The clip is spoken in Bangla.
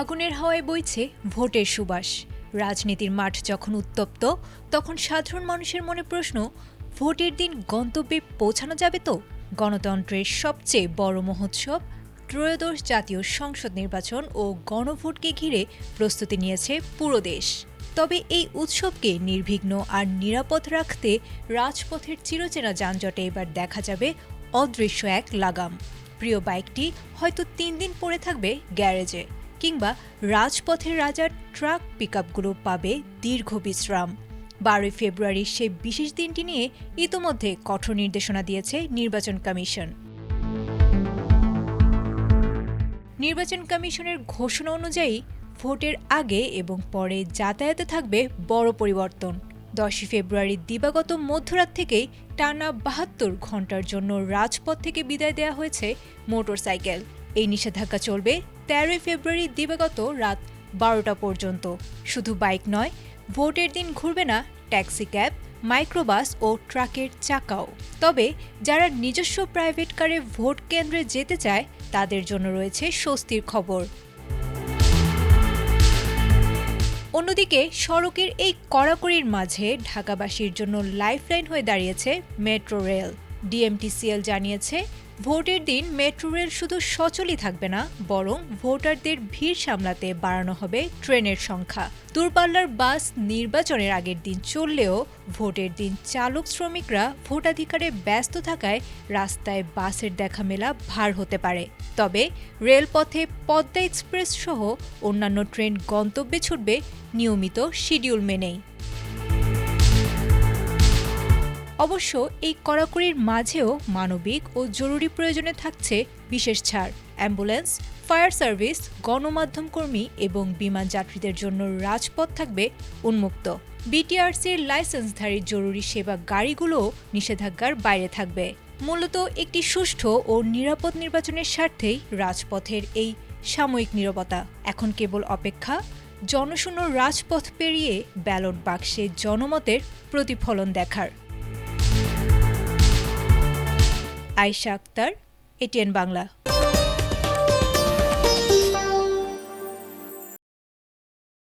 আগুনের হাওয়ায় বইছে ভোটের সুবাস। রাজনীতির মাঠ যখন উত্তপ্ত, তখন সাধারণ মানুষের মনে প্রশ্ন, ভোটের দিন গন্তব্যে পৌঁছানো যাবে তো? গণতন্ত্রের সবচেয়ে বড় মহোৎসব ত্রয়োদশ জাতীয় সংসদ নির্বাচন ও গণভোটকে ঘিরে প্রস্তুতি নিয়েছে পুরো দেশ। তবে এই উৎসবকে নির্বিঘ্ন আর নিরাপদ রাখতে রাজপথের চিরচেনা যানজটে এবার দেখা যাবে অদৃশ্য এক লাগাম। প্রিয় বাইকটি হয়তো ৩ দিন পড়ে থাকবে গ্যারেজে, কিংবা রাজপথের রাজার ট্রাক পিকআপগুলো পাবে দীর্ঘ বিশ্রাম। ১২ ফেব্রুয়ারির সেই বিশেষ দিনটি নিয়ে ইতোমধ্যে কঠোর নির্দেশনা দিয়েছে নির্বাচন কমিশন। নির্বাচন কমিশনের ঘোষণা অনুযায়ী ভোটের আগে এবং পরে যাতায়াতে থাকবে বড় পরিবর্তন। ১০ ফেব্রুয়ারির দিবাগত মধ্যরাত থেকেই টানা ৭২ ঘণ্টার জন্য রাজপথ থেকে বিদায় দেওয়া হয়েছে মোটরসাইকেল। এই নিষেধাজ্ঞা চলবে ১৩ ফেব্রুয়ারি দিবাগত রাত ১২টা পর্যন্ত। শুধু বাইক নয়, ভোটের দিন ঘুরবে না ট্যাক্সি ক্যাব, মাইক্রোবাস ও ট্রাকের চাকাও। তবে যারা নিজস্ব প্রাইভেট কারে ভোট কেন্দ্রে যেতে চায়, তাদের জন্য রয়েছে স্বস্তির খবর। অন্যদিকে সড়কের এই কড়াকড়ির মাঝে ঢাকাবাসীর জন্য লাইফলাইন হয়ে দাঁড়িয়েছে মেট্রো রেল। ডিএমটিসিএল জানিয়েছে, ভোটের দিন মেট্রো রেল শুধু সচলই থাকবে না, বরং ভোটারদের ভিড় সামলাতে বাড়ানো হবে ট্রেনের সংখ্যা। দূরপাল্লার বাস নির্বাচনের আগের দিন চললেও ভোটের দিন চালক শ্রমিকরা ভোটাধিকারে ব্যস্ত থাকায় রাস্তায় বাসের দেখা মেলা ভার হতে পারে। তবে রেলপথে পদ্মা এক্সপ্রেস সহ অন্যান্য ট্রেন গন্তব্যে ছুটবে নিয়মিত শিডিউল মেনেই। অবশ্য এই কড়াকড়ির মাঝেও মানবিক ও জরুরি প্রয়োজনে থাকছে বিশেষ ছাড়। অ্যাম্বুলেন্স, ফায়ার সার্ভিস, গণমাধ্যম কর্মী এবং বিমান যাত্রীদের জন্য রাজপথ থাকবে উন্মুক্ত। বিটিআরসির লাইসেন্সধারী জরুরি সেবা গাড়িগুলোও নিষেধাজ্ঞার বাইরে থাকবে। মূলত একটি সুষ্ঠু ও নিরাপদ নির্বাচনের স্বার্থেই রাজপথের এই সাময়িক নীরবতা। এখন কেবল অপেক্ষা জনশূন্য রাজপথ পেরিয়ে ব্যালট বাক্সে জনমতের প্রতিফলন দেখার। আয়েশা আক্তার, এটিএন বাংলা।